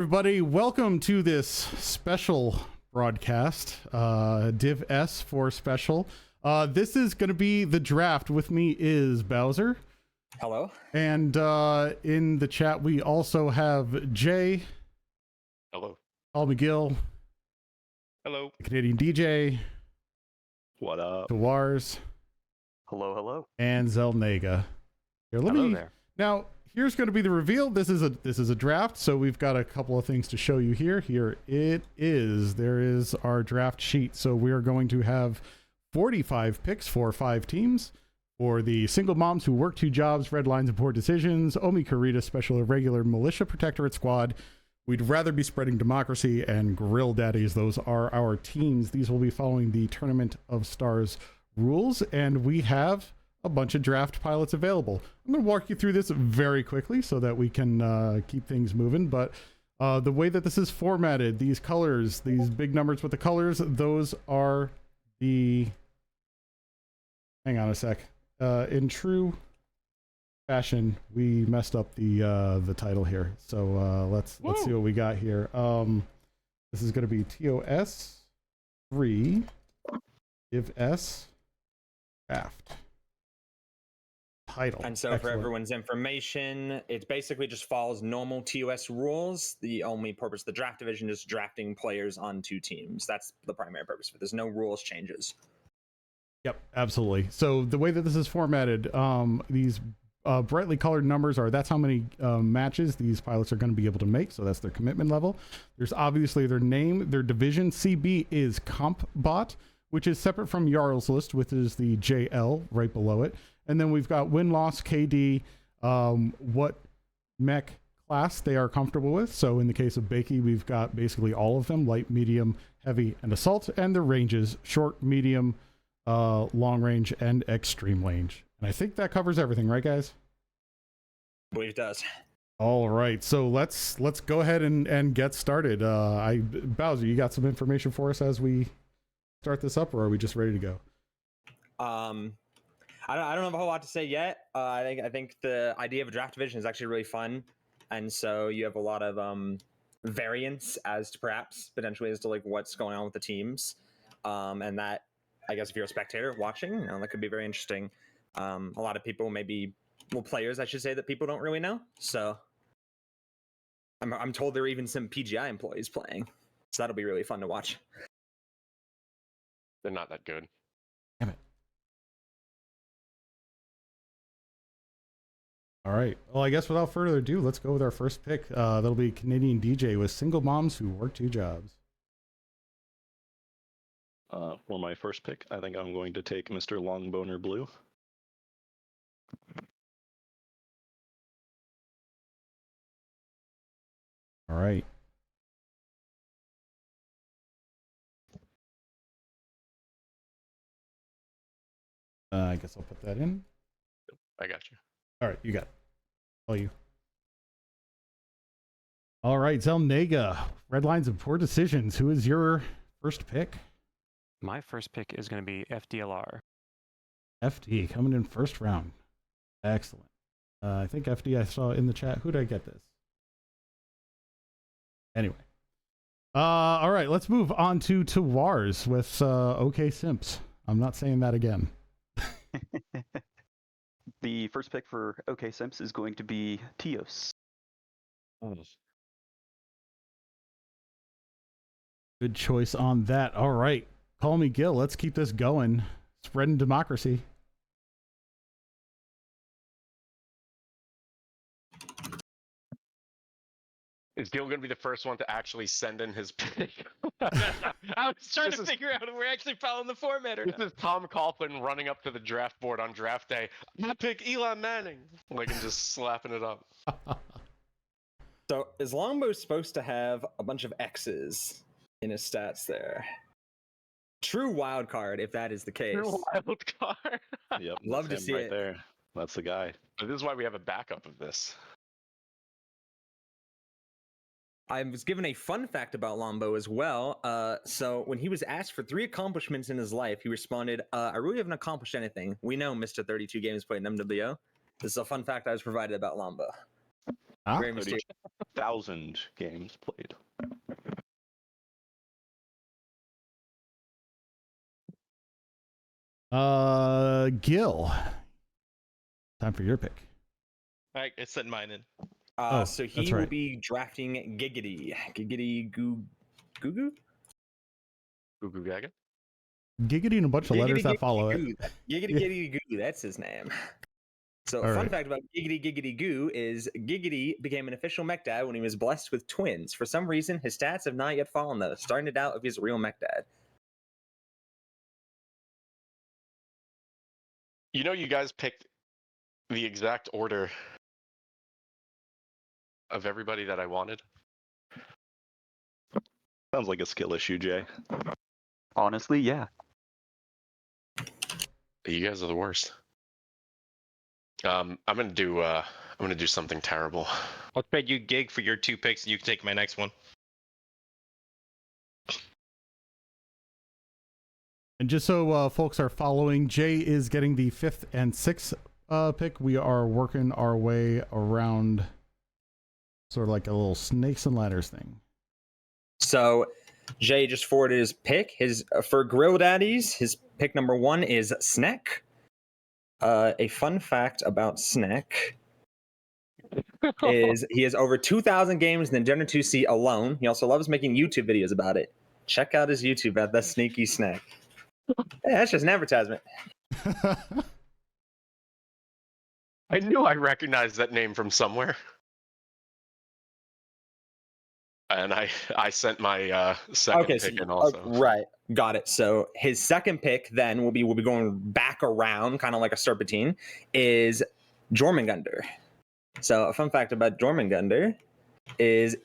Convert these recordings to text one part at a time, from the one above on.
Everybody, welcome to this special broadcast, Div S for special. This is going to be the draft. With me is Bowser. Hello. And in the chat, we also have Jay. Hello. Paul McGill. Hello. The Canadian DJ. What up? Tawars. Hello, hello. And Zelnega. Here, Hello there. Now, here's going to be the reveal. This is a draft, so we've got a couple of things to show you here. Here it is. There is our draft sheet. So we are going to have 45 picks for 5 teams. For the single moms who work 2 jobs, red lines and poor decisions, Omi Karita, special irregular militia protectorate squad. We'd rather be spreading democracy, and grill daddies. Those are our teams. These will be following the Tournament of Stars rules, and we have a bunch of draft pilots available. I'm going to walk you through this very quickly so that we can keep things moving. But the way that this is formatted, these colors, these big numbers with the colors, those are the... Hang on a sec. In true fashion, we messed up the title here. So let's see what we got here. This is going to be TOS 3 Div S draft. Title. And so for everyone's information, it basically just follows normal TOS rules. The only purpose of the draft division is drafting players onto teams. That's the primary purpose of it. There's no rules changes. Yep, absolutely. So the way that this is formatted, these brightly colored numbers that's how many matches these pilots are going to be able to make. So that's their commitment level. There's obviously their name, their division. CB is Comp Bot, which is separate from Jarl's list, which is the JL right below it. And then we've got win-loss, KD, what mech class they are comfortable with. So in the case of Bakey, we've got basically all of them: light, medium, heavy, and assault. And the ranges: short, medium, long range, and extreme range. And I think that covers everything, right, guys? I believe it does. All right, so let's go ahead and get started. Bowser, you got some information for us as we start this up, or are we just ready to go? I don't have a whole lot to say yet. I think the idea of a draft division is actually really fun, and so you have a lot of variance as to perhaps potentially as to like what's going on with the teams, and that, I guess, if you're a spectator watching, that could be very interesting. A lot of people, players, I should say, that people don't really know. So I'm told there are even some PGI employees playing, so that'll be really fun to watch. They're not that good. Damn it. All right. Well, I guess without further ado, let's go with our first pick. That'll be Canadian DJ with single moms who work 2 jobs. For my first pick, I think I'm going to take Mr. Longboner Blue. All right. I guess I'll put that in. I got you. All right, you got it. All you. All right, Zelnega, red lines and poor decisions. Who is your first pick? My first pick is going to be FDLR. FD coming in first round. Excellent. I think FD I saw in the chat. Who did I get this? Anyway. All right, let's move on to Tawars with OK Simps. I'm not saying that again. The first pick for OK Simps is going to be TOS. Good choice on that. All right. Call me Gil. Let's keep this going. Spreading democracy. Is Gil going to be the first one to actually send in his pick? I was trying to figure out if we're actually following the format or not. This is Tom Coughlin running up to the draft board on draft day. I pick Elon Manning. Like, and just slapping it up. So is Longbow supposed to have a bunch of X's in his stats there? True wild card, if that is the case. True wild card. Yep, Love to him see right it. there. That's the guy. But this is why we have a backup of this. I was given a fun fact about Lombo as well. So when he was asked for 3 accomplishments in his life, he responded, I really haven't accomplished anything. We know Mr. 32 games played in MWO. This is a fun fact I was provided about Lombo. Ah, Very mysterious. 30,000 games played. Gil. Time for your pick. All right, I sent mine in. Oh, So that's he will right. be drafting Giggity Goo Goo. Goo Goo Gaga. Giggity and a bunch of letters that follow it. Goo. Giggity Yeah. Giggity Goo. That's his name. So, All fun right. fact about Giggity Giggity Goo is Giggity became an official mech dad when he was blessed with twins. For some reason, his stats have not yet fallen, though, starting to doubt if he's a real mech dad. You know, you guys picked the exact order of everybody that I wanted. Sounds like a skill issue, Jay. Honestly, yeah. You guys are the worst. I'm gonna do something terrible. I'll trade you Gig for your 2 picks, and you can take my next one. And just so folks are following, Jay is getting the 5th and 6th pick. We are working our way around sort of like a little snakes and ladders thing. So, Jay just forwarded his pick. His for Grill Daddies, his pick number 1 is Snack. A fun fact about Snack is he has over 2,000 games in the Gen 2C alone. He also loves making YouTube videos about it. Check out his YouTube at The Sneaky Snack. Hey, that's just an advertisement. I knew I recognized that name from somewhere. And I sent my second pick in also. Right, got it. So his second pick then will be going back around, kind of like a serpentine, is Jormungandr. So a fun fact about Jormungandr is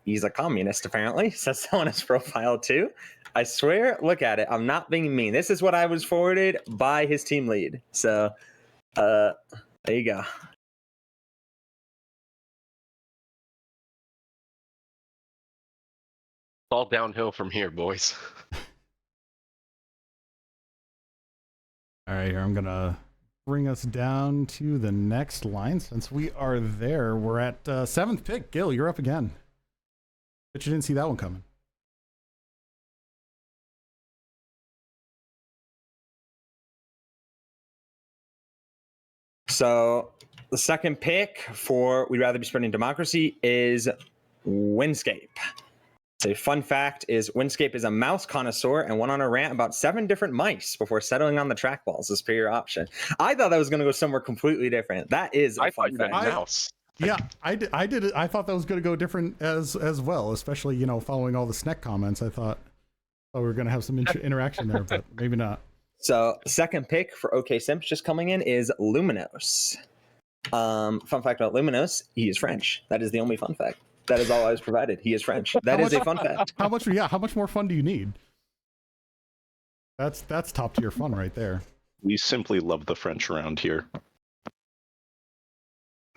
he's a communist, apparently. Says so on his profile too. I swear, look at it. I'm not being mean. This is what I was forwarded by his team lead. So there you go. It's all downhill from here, boys. All right, here I'm going to bring us down to the next line. Since we are there, we're at 7th pick. Gil, you're up again. Bet you didn't see that one coming. So the second pick for We'd Rather Be Spreading Democracy is Windscape. So fun fact is Windscape is a mouse connoisseur and went on a rant about 7 different mice before settling on the trackball as a superior option. I thought that was going to go somewhere completely different. That is a fun fact. Mouse. Yeah, I did it. I thought that was going to go different as well, especially, you know, following all the Sneck comments. I thought, we were going to have some interaction there, but maybe not. So second pick for OK Simps just coming in is Luminos. Fun fact about Luminos, he is French. That is the only fun fact. That is all I was provided. He is French. That is a fun fact. How much more fun do you need? That's top tier fun right there. We simply love the French around here.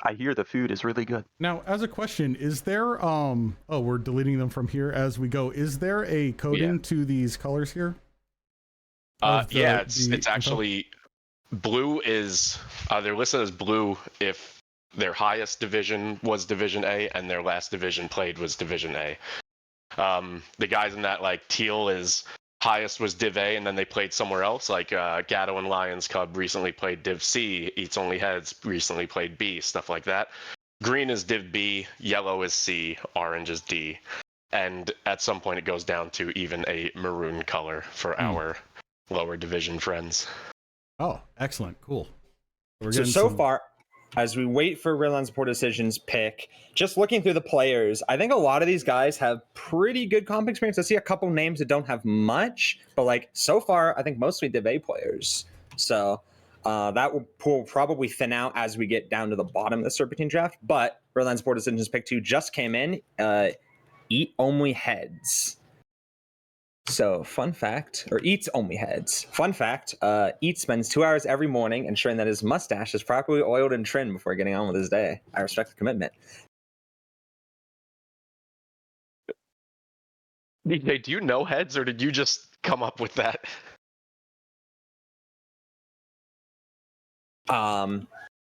I hear the food is really good. Now, as a question, is there we're deleting them from here as we go. Is there a coding to these colors here? Yeah, it's actually blue is they're listed as blue if their highest division was Division A and their last division played was Division A. The guys in that, like, teal is highest was Div A and then they played somewhere else, like Gatto and Lions Cub recently played Div C, Eats Only Heads recently played B, stuff like that. Green is Div B, yellow is C, orange is D, and at some point it goes down to even a maroon color for our lower division friends. Oh, excellent. Cool. So far, as we wait for Redlands Poor Decisions pick, just looking through the players, I think a lot of these guys have pretty good comp experience. I see a couple names that don't have much, but like so far, I think mostly Div A players. So that will probably thin out as we get down to the bottom of the Serpentine draft. But Redlands Poor Decisions pick 2 just came in. Eat Only Heads. So, fun fact, or Eats Only Heads. Fun fact, Eat spends 2 hours every morning ensuring that his mustache is properly oiled and trimmed before getting on with his day. I respect the commitment. DJ, do you know Heads, or did you just come up with that?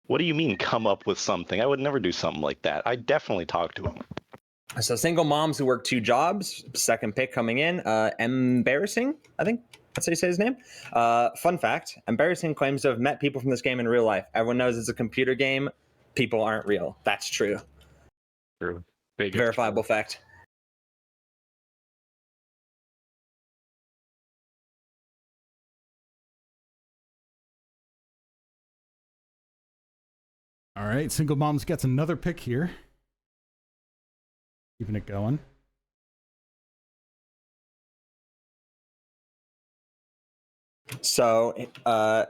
What do you mean come up with something? I would never do something like that. I definitely talk to him. So single moms who work 2 jobs, second pick coming in. Embarrassing, I think that's how you say his name. Fun fact, Embarrassing claims to have met people from this game in real life. Everyone knows it's a computer game. People aren't real. That's true. True. Biggest Verifiable true. fact. All right, Single Moms gets another pick here. Keeping it going. So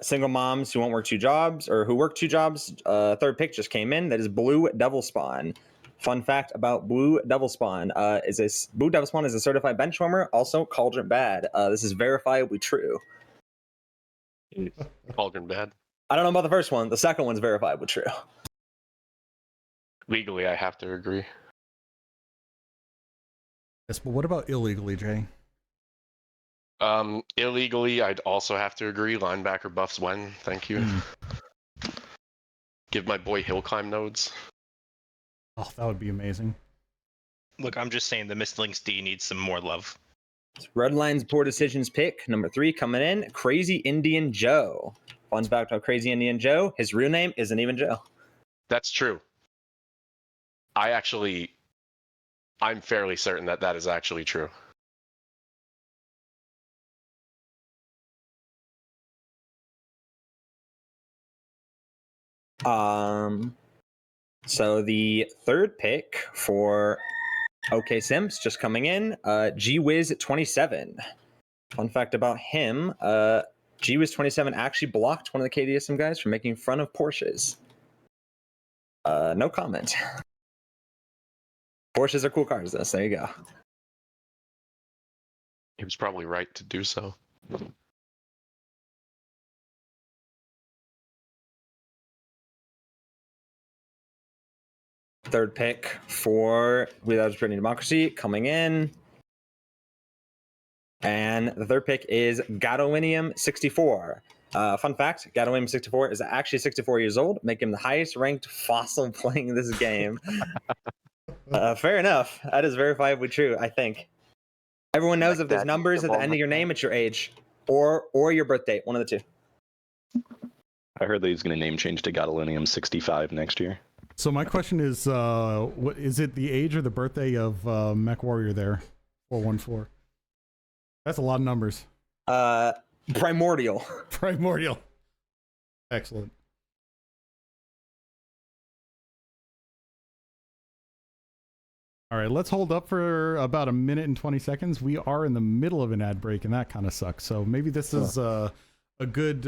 single moms who won't work 2 jobs or who work 2 jobs, third pick just came in. That is Blue Devil Spawn. Fun fact about Blue Devil Spawn Blue Devil Spawn is a certified benchwarmer, also Cauldron Bad. This is verifiably true. Cauldron bad. I don't know about the first one. The second one's verifiably true. Legally, I have to agree. Yes, but what about illegally, Jay? Illegally, I'd also have to agree. Linebacker buffs when. Thank you. Give my boy hill climb nodes. Oh, that would be amazing. Look, I'm just saying the Mistlinks D needs some more love. Redline's Poor Decisions pick, number 3 coming in, Crazy Indian Joe. Fun fact about Crazy Indian Joe, his real name isn't even Joe. That's true. I'm fairly certain that that is actually true. So the third pick for OK Simps just coming in, GWiz27. Fun fact about him, GWiz27 actually blocked one of the KDSM guys from making fun of Porsches. No comment. Porsches are cool cars, though. So there you go. He was probably right to do so. Third pick for Without Spreading Democracy coming in. And the third pick is Gadolinium64. Fun fact, Gadolinium64 is actually 64 years old, making him the highest ranked fossil playing this game. Fair enough. That is verifiably true, I think. Everyone knows if there's numbers at the end of your name, it's your age. Or your birth date, one of the two. I heard that he's going to name change to Gadolinium 65 next year. So my question is, what is it, the age or the birthday of Mech Warrior there? 414. That's a lot of numbers. Primordial. Primordial. Excellent. All right, let's hold up for about 1 minute and 20 seconds. We are in the middle of an ad break, and that kind of sucks. So maybe this is a good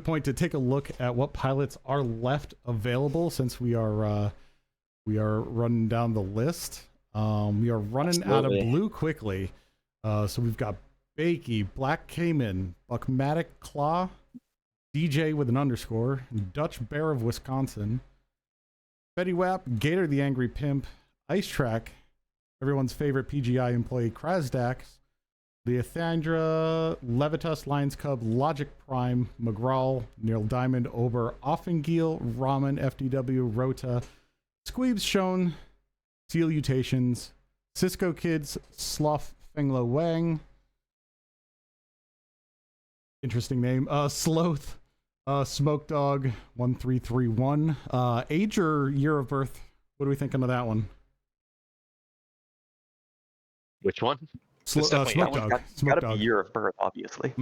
point to take a look at what pilots are left available, since we are running down the list. We are running out of blue quickly. So we've got Bakey, Black Cayman, Buckmatic Claw, DJ with an underscore, Dutch Bear of Wisconsin, Betty Wap, Gator the Angry Pimp, Ice Track, everyone's favorite PGI employee Krasdax, Leothandra, Levitas, Lions Cub, Logic Prime, McGraw, Neil Diamond, Ober, Offengiel, Ramen, FDW, Rota, Squeebs Shown, Seal Mutations, Cisco Kids, Sloth, Fenglo Wang, interesting name, Sloth, Smoke Dog, 1331, age or year of birth, what are we thinking of that one? Which one? Smoke Dog. It's got to be year of birth, obviously.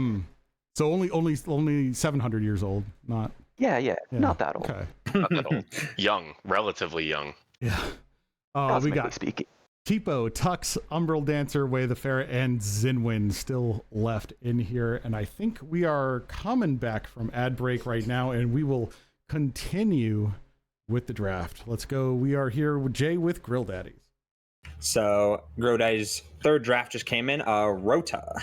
So only 700 years old, not. Yeah, not that old. Okay. Not that old. Young, relatively young. Yeah. We got speaking. Tipo, Tux, Umbral Dancer, Way the Fair, and Zinwin still left in here. And I think we are coming back from ad break right now, and we will continue with the draft. Let's go. We are here with Jay with Grill Daddies. So Grill Daddies' third draft just came in. Rota.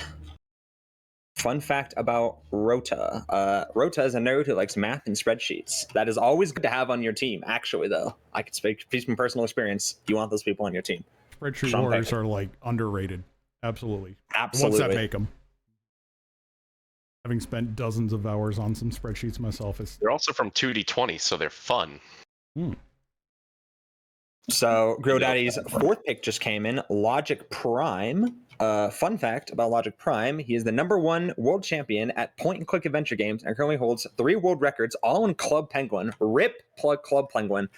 Fun fact about Rota. Rota is a nerd who likes math and spreadsheets. That is always good to have on your team, actually, though. I can speak from personal experience. You want those people on your team. Spreadsheet warriors are like underrated. Absolutely. Absolutely. Once that make them. Having spent dozens of hours on some spreadsheets myself, They're also from 2D20, so they're fun. So GrowDaddy's fourth pick just came in, Logic Prime. Fun fact about Logic Prime, he is the #1 world champion at point-and-click adventure games and currently holds 3 world records, all in Club Penguin. RIP Club Penguin.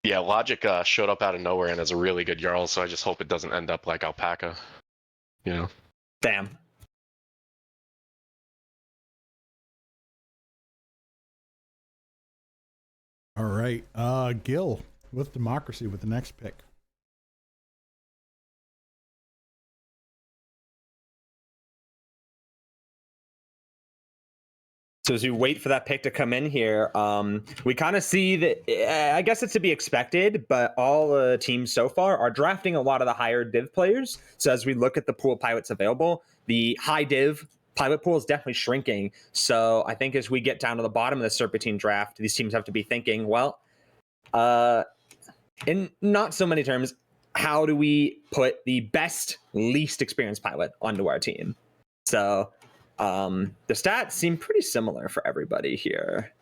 Yeah, Logic showed up out of nowhere and has a really good Jarl, so I just hope it doesn't end up like Alpaca. You know? Damn. All right. Gil with Democracy with the next pick. So as we wait for that pick to come in here, we kind of see that, I guess it's to be expected, but all teams so far are drafting a lot of the higher div players. So as we look at the pool of pilots available, the high div pilot pool is definitely shrinking. So I think as we get down to the bottom of the Serpentine draft, these teams have to be thinking, well, in not so many terms, how do we put the best, least experienced pilot onto our team? So the stats seem pretty similar for everybody here,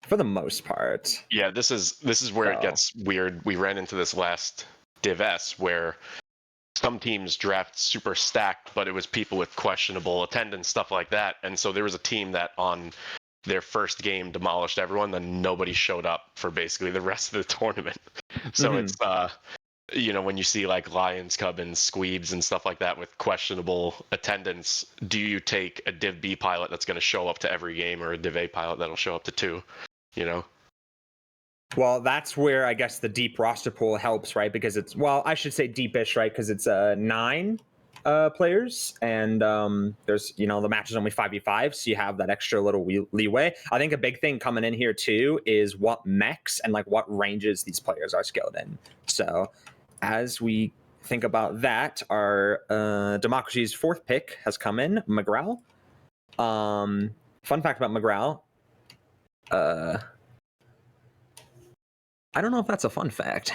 for the most part. Yeah, this is where it gets weird. We ran into this last Div S where some teams draft super stacked, but it was people with questionable attendance, stuff like that. And so there was a team that on their first game demolished everyone, then nobody showed up for basically the rest of the tournament. So it's you know, when you see like Lions, Cub, and Squeebs and stuff like that with questionable attendance, do you take a Div B pilot that's going to show up to every game or a Div A pilot that'll show up to 2, you know? Well, that's where I guess the deep roster pool helps, right? Because it's, well, I should say deepish, right? Because it's 9 players, and there's, you know, the match is only 5v5, so you have that extra little leeway. I think a big thing coming in here too is what mechs and like what ranges these players are skilled in. So as we think about that, our Democracy's 4th pick has come in, McGraw. Fun fact about McGraw, I don't know if that's a fun fact.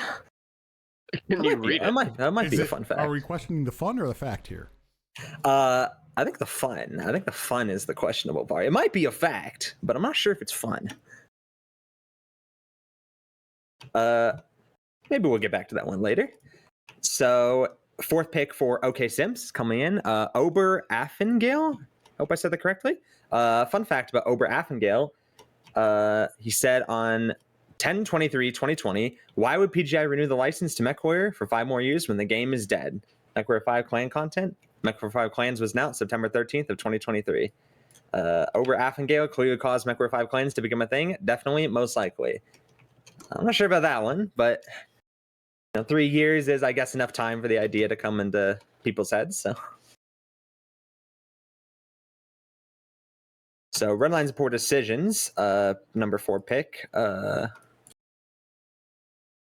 Can you read it? That might be a fun fact. Are we questioning the fun or the fact here? I think the fun. I think the fun is the questionable part. It might be a fact, but I'm not sure if it's fun. Maybe we'll get back to that one later. So 4th pick for OK Sims coming in, Ober Affengale. Hope I said that correctly. Fun fact about Ober Affengale. He said on 10/23/2020, why would PGI renew the license to MechWarrior for 5 more years when the game is dead? MechWarrior 5 clan content. MechWarrior 5 clans was announced September 13th of 2023. Ober Affengale clearly caused MechWarrior 5 clans to become a thing. Definitely, most likely. I'm not sure about that one, but you know, 3 years is, I guess, enough time for the idea to come into people's heads. So Redlines and Poor Decisions, number 4 pick.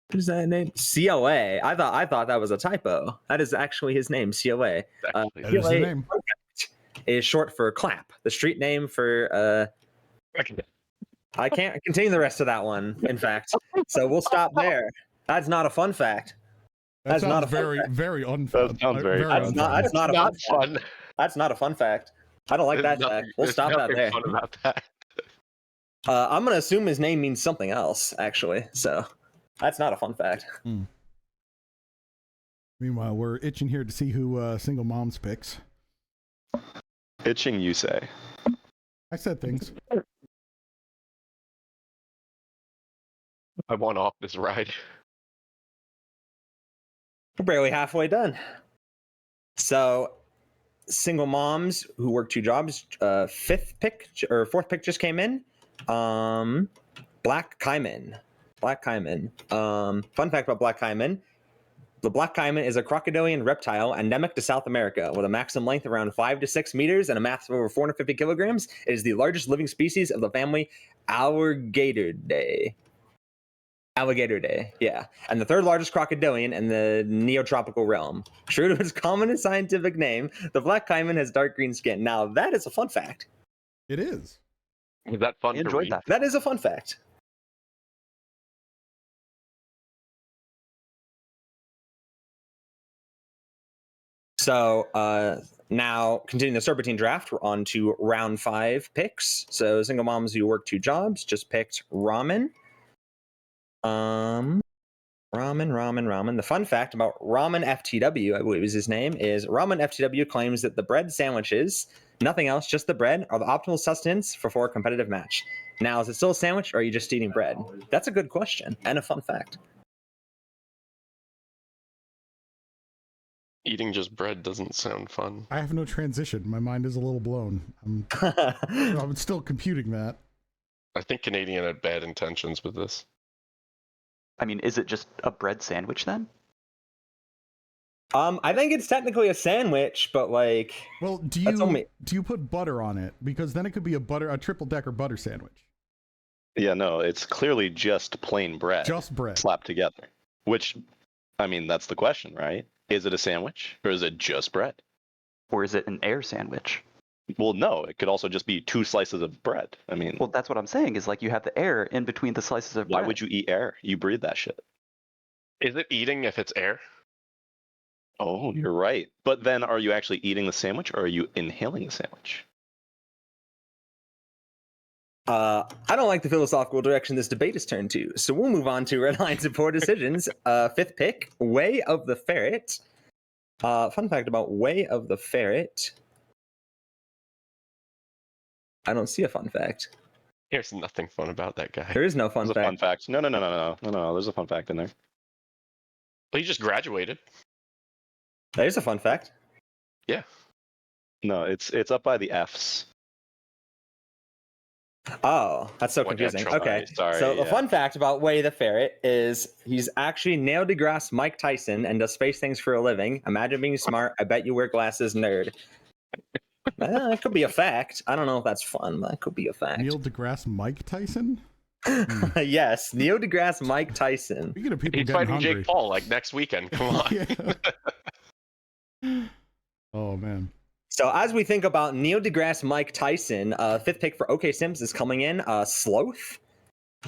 What is that name? CLA. I thought that was a typo. That is actually his name, CLA. That is the name. Is short for clap. The street name for I can't continue the rest of that one, in fact. So we'll stop there. That's not a fun fact. That's not a very unfun. That sounds very That's not a fun fun. fact. That's not a fun fact. I don't like that fact. We'll stop that there. Fun about that. I'm gonna assume his name means something else, actually. So that's not a fun fact. Meanwhile, we're itching here to see who Single Moms picks. Itching, you say? I said things. I want off this ride. We're barely halfway done. So, Single Moms who work 2 jobs, 4th pick just came in. Black Caiman. Fun fact about Black Caiman. The Black Caiman is a crocodilian reptile endemic to South America with a maximum length around 5 to 6 meters and a mass of over 450 kilograms. It is the largest living species of the family Alligatoridae. Yeah. And the 3rd largest crocodilian in the Neotropical realm. True to its common scientific name, the Black Caiman has dark green skin. Now, that is a fun fact. It is. Was that fun? I enjoyed that. That is a fun fact. So now, continuing the Serpentine draft, we're on to round 5 picks. So single moms who work 2 jobs just picked ramen. Ramen. The fun fact about Ramen FTW, I believe is his name, is Ramen FTW claims that the bread sandwiches, nothing else, just the bread, are the optimal sustenance for a competitive match. Now, is it still a sandwich, or are you just eating bread? That's a good question and a fun fact. Eating just bread doesn't sound fun. I have no transition. My mind is a little blown. I'm still computing that. I think Canadian had bad intentions with this. I mean, is it just a bread sandwich then? I think it's technically a sandwich, but like, well, do you put butter on it? Because then it could be a triple decker butter sandwich. Yeah, no, it's clearly just plain bread. Just bread slapped together. Which, I mean, that's the question, right? Is it a sandwich or is it just bread? Or is it an air sandwich? Well, no, it could also just be 2 slices of bread. I mean, well, that's what I'm saying is like you have the air in between the slices of bread. Why would you eat air? You breathe that shit. Is it eating if it's air? Oh, you're right. But then are you actually eating the sandwich or are you inhaling the sandwich? I don't like the philosophical direction this debate has turned to, so we'll move on to red lines and poor decisions. 5th pick, Way of the Ferret. Fun fact about Way of the Ferret. I don't see a fun fact. There's nothing fun about that guy. There is no fun There's fact. a fun fact. No. There's a fun fact in there. Well, he just graduated. There's a fun fact. Yeah. No, it's up by the F's. Oh, that's so confusing. Okay. Sorry, so the yeah. fun fact about Way the Ferret is he's actually Neil deGrasse Mike Tyson and does space things for a living. Imagine being smart. I bet you wear glasses, nerd. It could be a fact. I don't know if that's fun, but that could be a fact. Neil deGrasse Mike Tyson? Yes, Neil deGrasse Mike Tyson. Speaking of people He's getting fighting hungry. Jake Paul like next weekend. Come on. Yeah. Oh, man. So as we think about Neil deGrasse Mike Tyson, 5th pick for OK Sims is coming in. Sloth.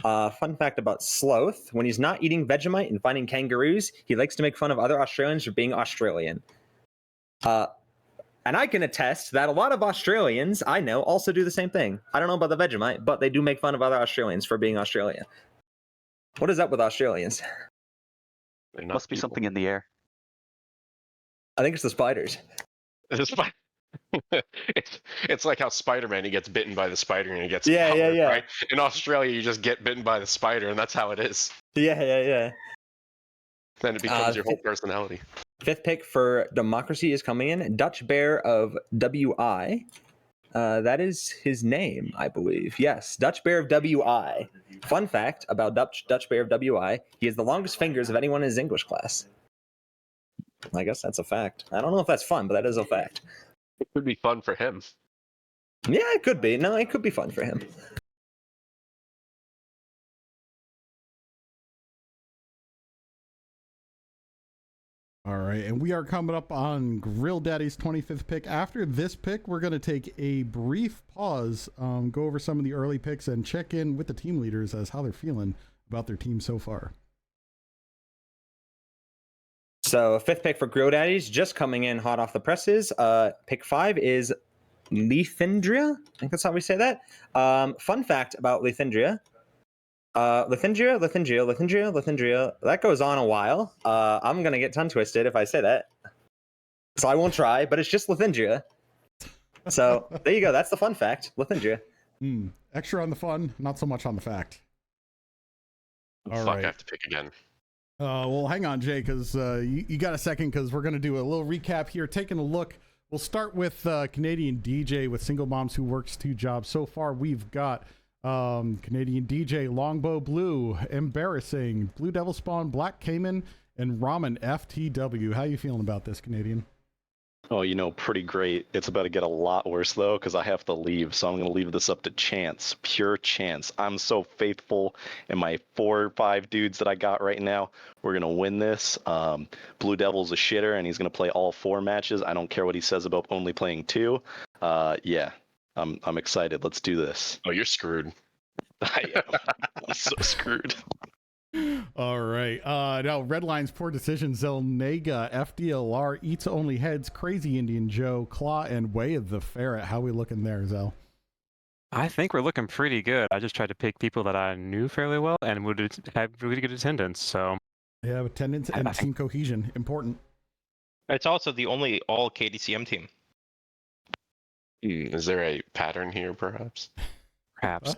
Fun fact about Sloth: when he's not eating Vegemite and finding kangaroos, he likes to make fun of other Australians for being Australian. And I can attest that a lot of Australians I know also do the same thing. I don't know about the Vegemite, but they do make fun of other Australians for being Australian. What is up with Australians? Must be something in the air. I think it's the spiders. It's like how Spider-Man, he gets bitten by the spider and he gets Yeah. right? In Australia, you just get bitten by the spider, and that's how it is. Yeah. Then it becomes your whole personality. 5th pick for Democracy is coming in. Dutch Bear of WI. That is his name, I believe. Yes, Dutch Bear of WI. Fun fact about Dutch Bear of WI: he has the longest fingers of anyone in his English class. I guess that's a fact. I don't know if that's fun, but that is a fact. It could be fun for him. Yeah, it could be. No, it could be fun for him. All right, and we are coming up on Grill Daddy's 25th pick. After this pick, we're going to take a brief pause, go over some of the early picks, and check in with the team leaders as how they're feeling about their team so far. So 5th pick for Grill Daddies, just coming in hot off the presses. Pick 5 is Lithindria. I think that's how we say that. Fun fact about Lithindria. Lithindria. That goes on a while. I'm going to get tongue twisted if I say that. So I won't try, but it's just Lithindria. So there you go. That's the fun fact. Lithindria. Extra on the fun, not so much on the fact. All right. I have to pick again. Well, hang on, Jay, because you got a second, because we're going to do a little recap here. Taking a look, we'll start with Canadian DJ with Single Moms Who Works 2 Jobs. So far, we've got Canadian DJ, Longbow Blue, Embarrassing, Blue Devil Spawn, Black Cayman, and Ramen FTW. How you feeling about this, Canadian? Oh, pretty great. It's about to get a lot worse, though, because I have to leave. So I'm going to leave this up to chance, pure chance. I'm so faithful in my 4 or 5 dudes that I got right now. We're going to win this. Blue Devil's a shitter, and he's going to play all 4 matches. I don't care what he says about only playing 2. Yeah, I'm excited. Let's do this. Oh, you're screwed. I am. I'm so screwed. All right. Now, Red Line's poor decision. Zelnega, FDLR, Eats Only Heads, Crazy Indian Joe, Claw, and Way of the Ferret. How we looking there, Zel? I think we're looking pretty good. I just tried to pick people that I knew fairly well and would have really good attendance. So Yeah, attendance and team cohesion, important. It's also the only all KDCM team. Is there a pattern here, perhaps? perhaps.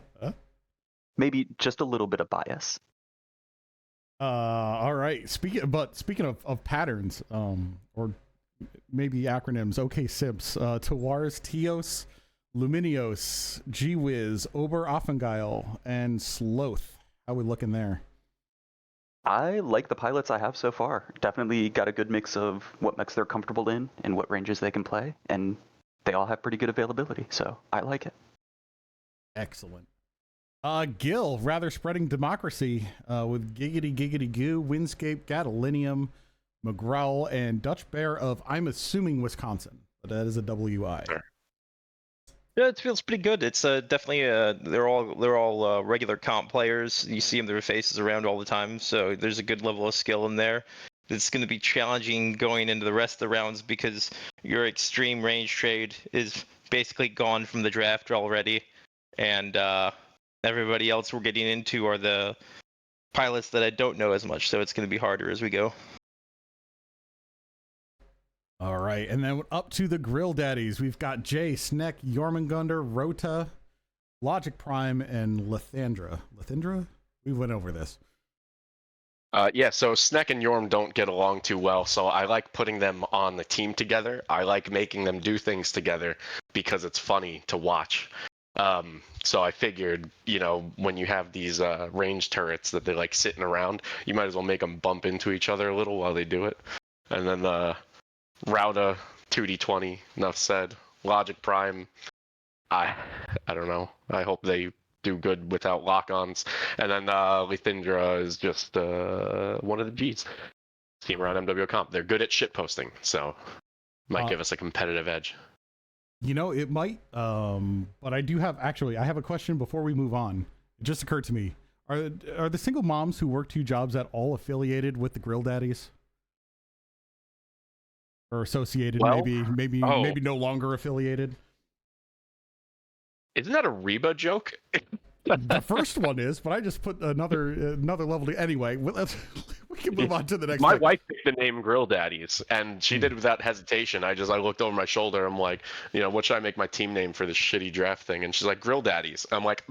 Maybe just a little bit of bias. All right. Speaking of patterns, or maybe acronyms. Okay, Sips. Tawars, TOS, Luminios, Gwiz, Ober Offengeil, and Sloth. How we looking there? I like the pilots I have so far. Definitely got a good mix of what mechs they're comfortable in and what ranges they can play, and they all have pretty good availability, so I like it. Excellent. Gil, rather spreading democracy with Giggity Goo, Windscape, Gadolinium, McGrawl, and Dutch Bear of, I'm assuming, Wisconsin, but that is a WI. Sure. Yeah, it feels pretty good. It's definitely they're all regular comp players. You see them their faces around all the time, so there's a good level of skill in there. It's going to be challenging going into the rest of the rounds because your extreme range trade is basically gone from the draft already, and everybody else we're getting into are the pilots that I don't know as much, so it's going to be harder as we go. All right, and then up to the Grill Daddies, we've got Jay, Sneck, Jormungandr, Rota, Logic Prime, and Lathandra. Lathandra? We went over this. Yeah, so Sneck and Yorm don't get along too well, so I like putting them on the team together. I like making them do things together because it's funny to watch. So I figured, when you have these range turrets that they're like sitting around, you might as well make them bump into each other a little while they do it. And then Rauda, 2d20, enough said. Logic Prime, I don't know. I hope they do good without lock-ons. And then Lathandra is just one of the Gs. Team around MW Comp. They're good at shit posting, so might give us a competitive edge. It might, but I have a question before we move on. It just occurred to me. Are the single moms who work 2 jobs at all affiliated with the Grill Daddies? Or associated, Well, maybe no longer affiliated? Isn't that a Reba joke? The first one is, but I just put another level to, anyway. We can move on to the next. My wife picked the name Grill Daddies, and she did it without hesitation. I looked over my shoulder. I'm like, what should I make my team name for this shitty draft thing? And she's like, Grill Daddies. I'm like,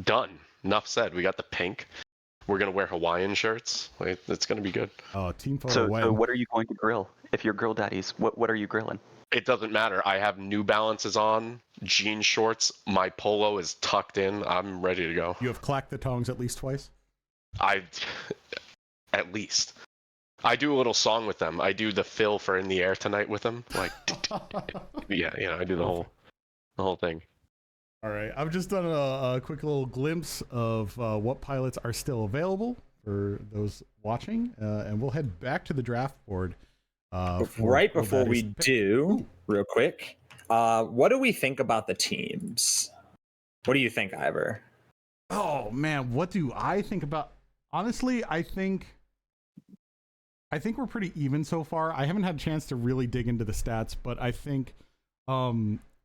done. Enough said. We got the pink. We're gonna wear Hawaiian shirts. It's gonna be good. Oh, team photo. So what are you going to grill? If you're Grill Daddies, what are you grilling? It doesn't matter. I have New Balances on, jean shorts. My polo is tucked in. I'm ready to go. You have clacked the tongs at least twice? At least. I do a little song with them. I do the fill for In the Air Tonight with them. Yeah, I do the whole thing. All right, I've just done a quick little glimpse of what pilots are still available for those watching, and we'll head back to the draft board. Before we do, real quick, what do we think about the teams? What do you think, Ivor? Oh man, what do I think about? Honestly, I think we're pretty even so far. I haven't had a chance to really dig into the stats, but I think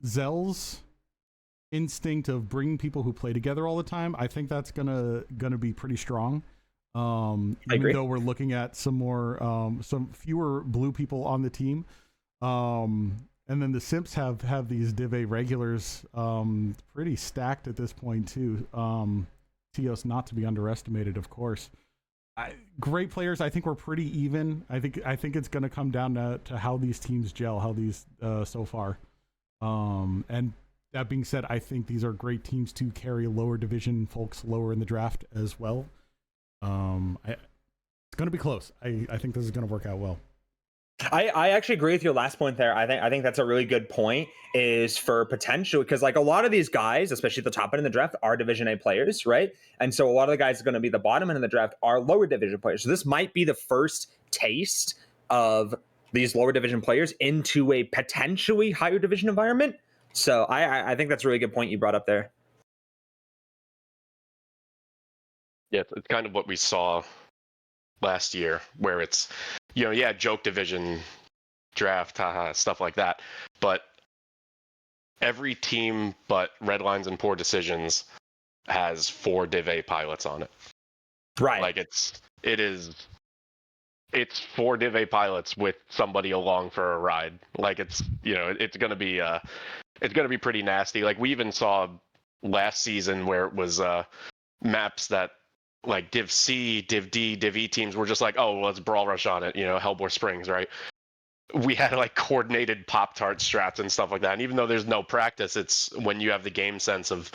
Zell's instinct of bringing people who play together all the time, I think that's gonna be pretty strong. Even though we're looking at some fewer blue people on the team, and then the Simps have these Div A regulars pretty stacked at this point too. TOS not to be underestimated, of course. Great players. I think we're pretty even. I think it's going to come down to how these teams gel, how these so far. And that being said, I think these are great teams to carry lower division folks lower in the draft as well. It's going to be close. I think this is going to work out well. I actually agree with your last point there. I think that's a really good point, is for potential, because like a lot of these guys, especially at the top end of the draft, are Division A players, right? And so a lot of the guys are going to be the bottom end of the draft are lower division players. So this might be the first taste of these lower division players into a potentially higher division environment. So I think that's a really good point you brought up there. Yeah, it's kind of what we saw last year, where it's, joke division draft, haha, stuff like that. But every team but Red Lines and Poor Decisions has 4 Div A pilots on it. Right. Like it's 4 Div A pilots with somebody along for a ride. Like it's gonna be pretty nasty. Like we even saw last season where it was maps that like Div C, Div D, Div E teams were just like, oh, well, let's brawl rush on it, Hellbore Springs, right? We had like coordinated Pop-Tart strats and stuff like that. And even though there's no practice, it's when you have the game sense of,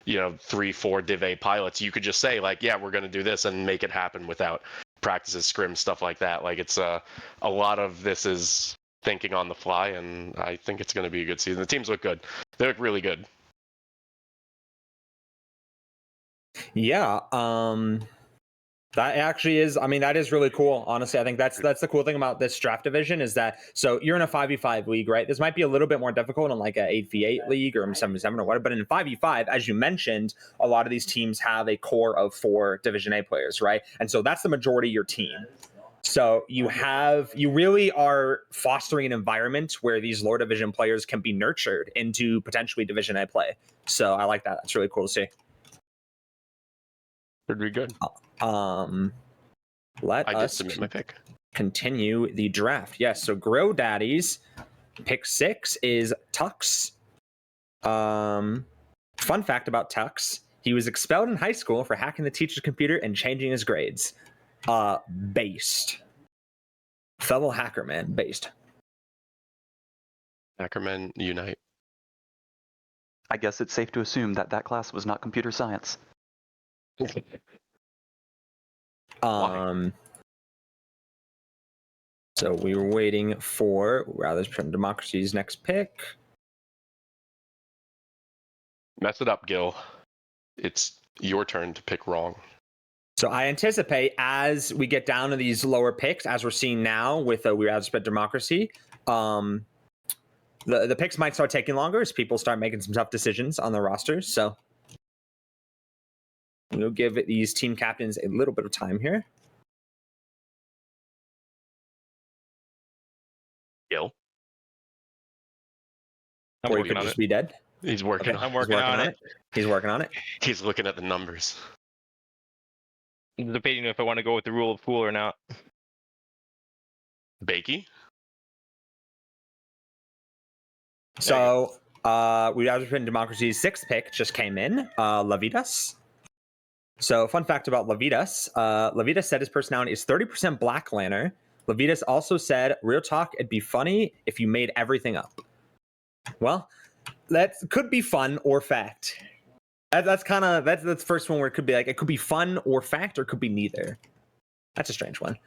3-4 Div A pilots, you could just say like, yeah, we're going to do this and make it happen without practices, scrims, stuff like that. Like it's a lot of this is thinking on the fly, and I think it's going to be a good season. The teams look good. They look really good. Yeah. That actually is, that is really cool. Honestly, I think that's the cool thing about this draft division is that, so you're in a 5v5 league, right? This might be a little bit more difficult in like a 8v8 league or 7v7 or whatever, but in 5v5, as you mentioned, a lot of these teams have a core of 4 Division A players, right? And so that's the majority of your team. So you really are fostering an environment where these lower division players can be nurtured into potentially Division A play. So I like that. That's really cool to see. Should be good. Let I did us submit my pick. Continue the draft. Yes, so Grow Daddy's pick 6 is Tux. Fun fact about Tux: he was expelled in high school for hacking the teacher's computer and changing his grades. Based. Fellow hacker man, based. Hackermen unite. I guess it's safe to assume that that class was not computer science. So we were waiting for Democracy's next pick. Mess it up, Gil. It's your turn to pick wrong. So I anticipate as we get down to these lower picks, as we're seeing now with We Rather Spread Democracy, the picks might start taking longer as people start making some tough decisions on their rosters. So we'll give these team captains a little bit of time here. Gil? Or he could just be dead. He's working Okay. on it. I'm working on it. He's working on it. He's looking at the numbers. I'm debating if I want to go with the rule of cool or not. Bakey? So We Rather Spread Democracy's 6th pick just came in, Lavitas. So fun fact about Lavitas, Lavitas said his personality is 30% Black Lantern. Lavitas also said, real talk, it'd be funny if you made everything up. Well, that could be fun or fact. That's the first one where it could be like, it could be fun or fact, or it could be neither. That's a strange one.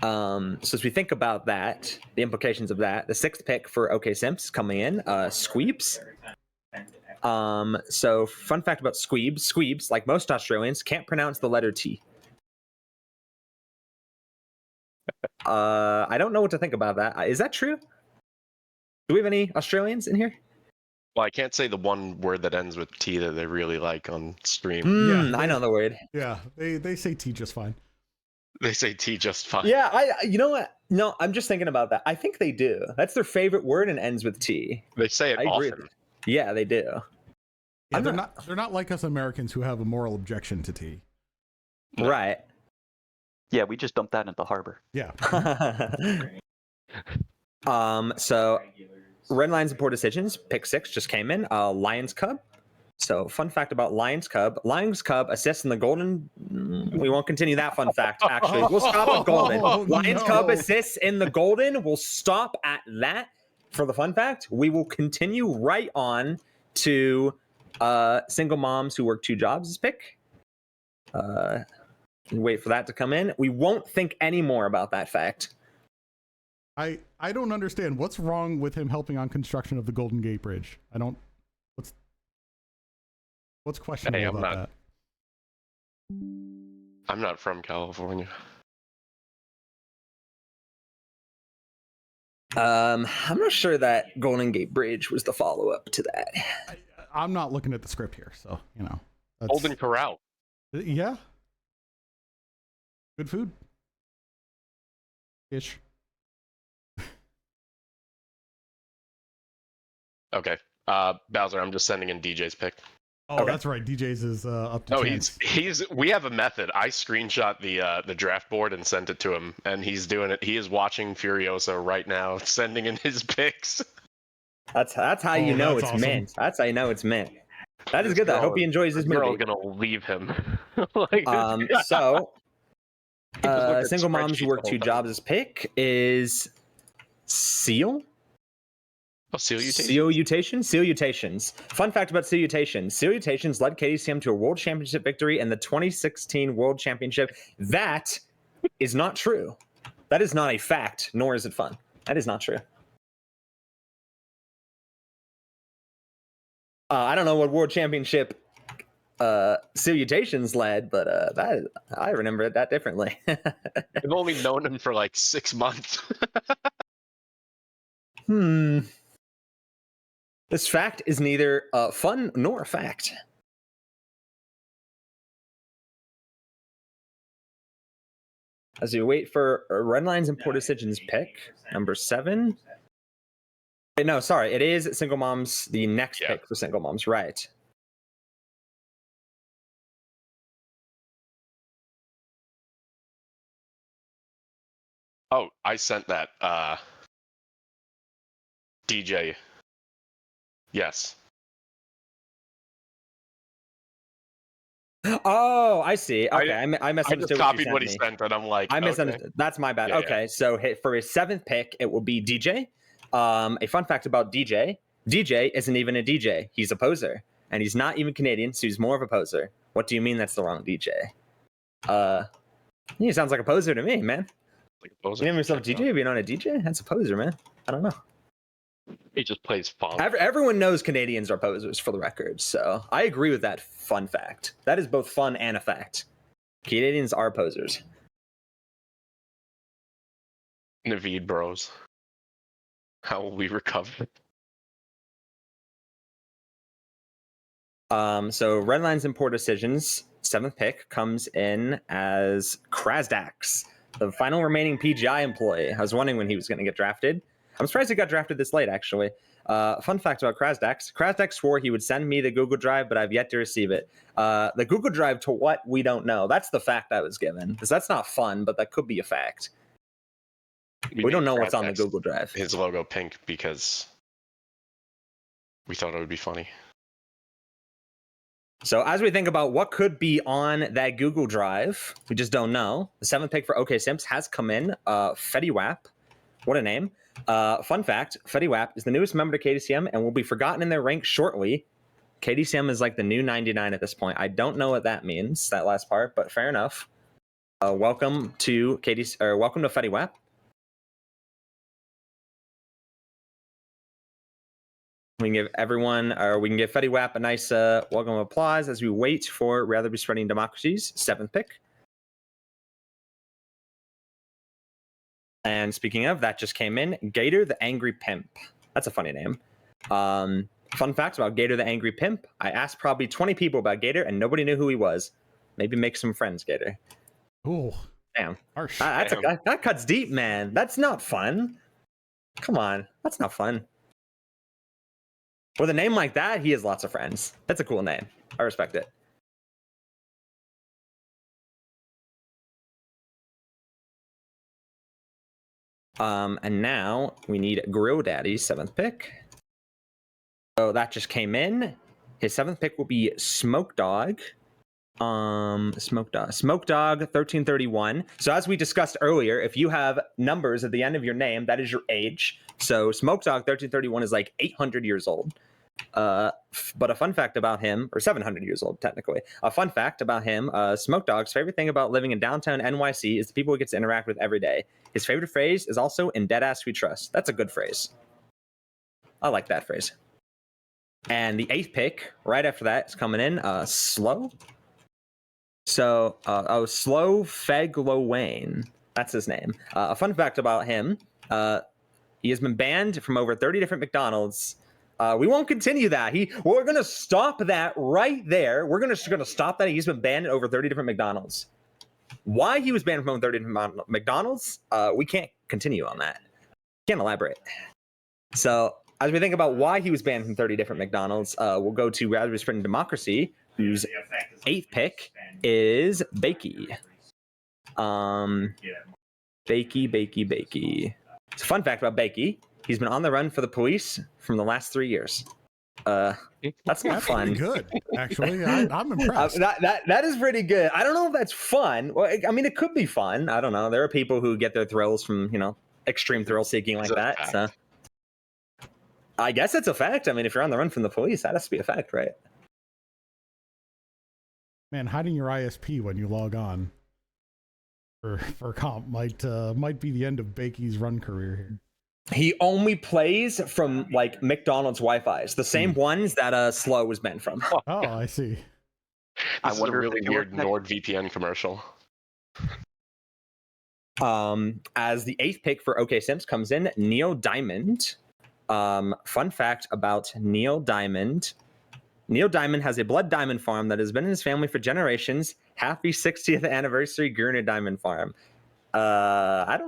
So as we think about that, the implications of that, the 6th pick for OK Simps coming in, Squeebs. So fun fact about Squeebs, like most Australians, can't pronounce the letter T. I don't know what to think about that. Is that true? Do we have any Australians in here? Well, I can't say the one word that ends with T that they really like on stream. Yeah. I know the word. Yeah, they say T just fine. They say T just fine. Yeah, you know what? No, I'm just thinking about that. I think they do. That's their favorite word and ends with T. They say it I agree. often. Yeah, they do. Yeah, they're not like us Americans who have a moral objection to T. No. Right. Yeah, we just dumped that into harbor. Yeah. So Red Lions and Poor Decisions, pick 6 just came in. Lions Cub. So fun fact about Lions Cub assists in the golden. We won't continue that fun fact, actually. We'll stop at golden. Lions Cub assists in the golden. We'll stop at that for the fun fact. We will continue right on to single moms who work 2 jobs as pick. Wait for that to come in. We won't think any more about that fact. I don't understand what's wrong with him helping on construction of the Golden Gate Bridge. What's questionable about that? I'm not from California. I'm not sure that Golden Gate Bridge was the follow-up to that. I'm not looking at the script here, so Golden Corral. Yeah. Good food. Ish. Okay. Bowser, I'm just sending in DJ's pick. Oh, Okay. that's right. DJ's is up to Oh, chance. we have a method. I screenshot the draft board and sent it to him, and he's doing it. He is watching Furiosa right now, sending in his picks. That's how Oh, you know that's it's awesome. meant. That's how you know it's meant. That is This good though. I girl hope he is- enjoys his this girl's movie. gonna leave him. Like, So he just looked at single moms who spreadsheets work the 2 whole time. jobs' pick is Seal. Oh, Salutations? Salutations. Fun fact about Salutations led KDCM to a world championship victory in the 2016 World Championship. That is not true. That is not a fact, nor is it fun. That is not true. I don't know what World Championship Salutations led, but that I remember that differently. I've only known him for like 6 months. This fact is neither fun nor a fact. As you wait for Redline's and Poor Decisions pick, number 7. Wait, no, sorry, it is Single Moms, the next Yeah. pick for Single Moms, right? Oh, I sent that. DJ. Yes. Oh, I see. Okay, I I misunderstood just what you copied sent what he me. sent, and I'm like, I okay. misunderstood. That's my bad. Yeah, Okay, so for his 7th pick, it will be DJ. A fun fact about DJ: DJ isn't even a DJ. He's a poser, and he's not even Canadian, so he's more of a poser. What do you mean that's the wrong DJ? He sounds like a poser to me, man. Like a poser. You name yourself Check it DJ, out. but you're not a DJ? That's a poser, man. I don't know. He just plays funk. Everyone knows Canadians are posers, for the record, so I agree with that fun fact. That is both fun and a fact. Canadians are posers. Naveed bros. How will we recover? So Red Lines and Poor Decisions, 7th pick comes in as Krasdax, the final remaining PGI employee. I was wondering when he was going to get drafted. I'm surprised he got drafted this late, actually. Fun fact about Krasdax. Krasdax swore he would send me the Google Drive, but I've yet to receive it. The Google Drive to what? We don't know. That's the fact I was given. Because that's not fun, but that could be a fact. We don't made know what's on the Krasdax Google Drive. His logo pink because we thought it would be funny. So as we think about what could be on that Google Drive, we just don't know. The 7th pick for OK Simps has come in. Fetty Wap. What a name. Fun fact, Fetty Wap is the newest member to KDCM and will be forgotten in their ranks shortly. KDCM is like the new 99 at this point. I don't know what that means, that last part, but fair enough. Welcome to Fetty Wap. We can give Fetty Wap a nice welcome applause as we wait for Rather Be Spreading Democracies, 7th pick. And speaking of, that just came in, Gator the Angry Pimp. That's a funny name. Fun fact about Gator the Angry Pimp. I asked probably 20 people about Gator and nobody knew who he was. Maybe make some friends, Gator. Ooh. Damn. Harsh. That cuts deep, man. That's not fun. Come on. That's not fun. With a name like that, he has lots of friends. That's a cool name. I respect it. And now we need Grill Daddy's 7th pick. So that just came in. His 7th pick will be Smoke Dog. Smoke Dog 1331. So as we discussed earlier, if you have numbers at the end of your name, that is your age. So Smoke Dog 1331 is like 800 years old. But a fun fact about him, or 700 years old technically. A fun fact about him, Smoke Dog's favorite thing about living in downtown NYC is the people he gets to interact with every day. His favorite phrase is also "In Deadass We Trust." That's a good phrase. I like that phrase. And the 8th pick, right after that, is coming in. Slow. So, Slow Feglo Wayne. That's his name. A fun fact about him, he has been banned from over 30 different McDonald's. We won't continue that. We're going to stop that right there. We're going to stop that. He's been banned at over 30 different McDonald's. Why he was banned from 30 McDonald's, we can't continue on that. Can't elaborate. So as we think about why he was banned from 30 different McDonald's, we'll go to Raspberry Sprint Democracy, whose 8th pick is Bakey. Bakey. It's a fun fact about Bakey. He's been on the run for the police from the last 3 years. That's not fun. Pretty good, actually. I'm impressed. That is pretty good. I don't know if that's fun. Well, I mean, it could be fun. I don't know. There are people who get their thrills from, extreme thrill seeking like that. So I guess it's a fact. I mean, if you're on the run from the police, that has to be a fact, right? Man, hiding your ISP when you log on for comp might be the end of Bakey's run career here. He only plays from like McDonald's Wi-Fi's, the same ones that Slow was banned from. Oh, I see. This is a really weird NordVPN commercial. As the 8th pick for OK Sims comes in, Neo Diamond. Fun fact about Neo Diamond. Neo Diamond has a blood diamond farm that has been in his family for generations. Happy 60th anniversary, Gruner Diamond Farm. That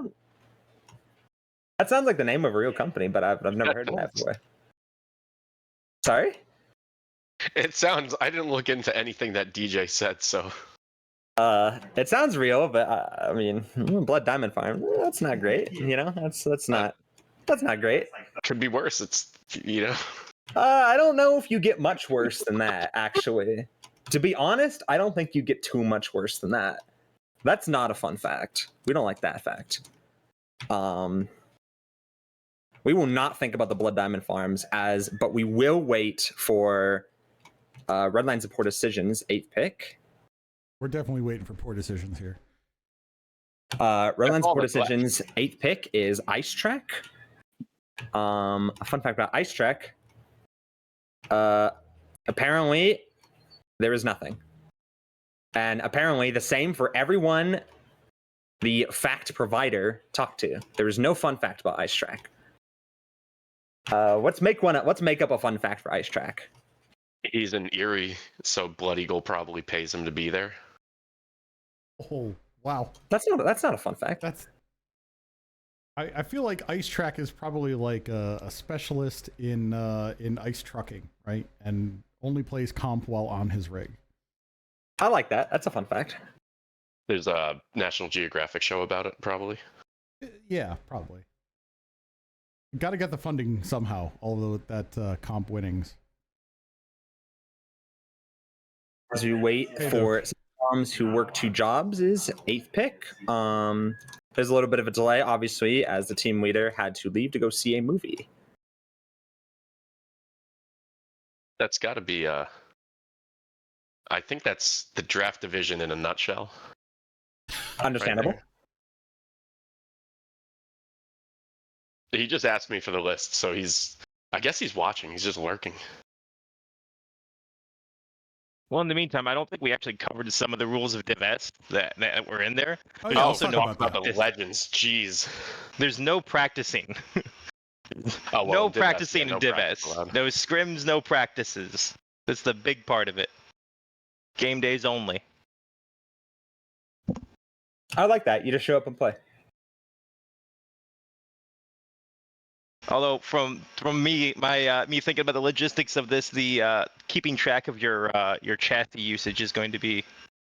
sounds like the name of a real company, but I've never heard of that before. Sorry? It sounds. I didn't look into anything that DJ said, so. It sounds real, but I mean, Blood Diamond Farm. That's not great. That's not great. Could be worse. It's. I don't know if you get much worse than that. Actually, to be honest, I don't think you get too much worse than that. That's not a fun fact. We don't like that fact. We will not think about the Blood Diamond Farms but we will wait for Redline Support Decisions 8th pick. We're definitely waiting for poor decisions here. Redline Support Decisions 8th pick is Ice Track. A fun fact about Ice Track. Apparently, there is nothing. And apparently the same for everyone the fact provider talked to. There is no fun fact about Ice Track. Let's make up a fun fact for Ice Track. He's in Erie, so Blood Eagle probably pays him to be there. Oh, wow. That's not a fun fact. I feel like Ice Track is probably like a specialist in ice trucking, right? And only plays comp while on his rig. I like that. That's a fun fact. There's a National Geographic show about it, probably. Yeah, probably. Got to get the funding somehow, although that comp winnings. As we wait for moms who work 2 jobs is 8th pick. There's a little bit of a delay, obviously, as the team leader had to leave to go see a movie. That's got to be I think that's the draft division in a nutshell. Understandable. Right. He just asked me for the list, so I guess he's watching. He's just lurking. Well, in the meantime, I don't think we actually covered some of the rules of Div S that were in there. Oh, There's yeah, also talk no about the legends. Jeez. There's no practicing. Oh, well, no practicing in Div practice S. allowed. No scrims, no practices. That's the big part of it. Game days only. I like that. You just show up and play. Although from me, me thinking about the logistics of this, the keeping track of your chassis usage is going to be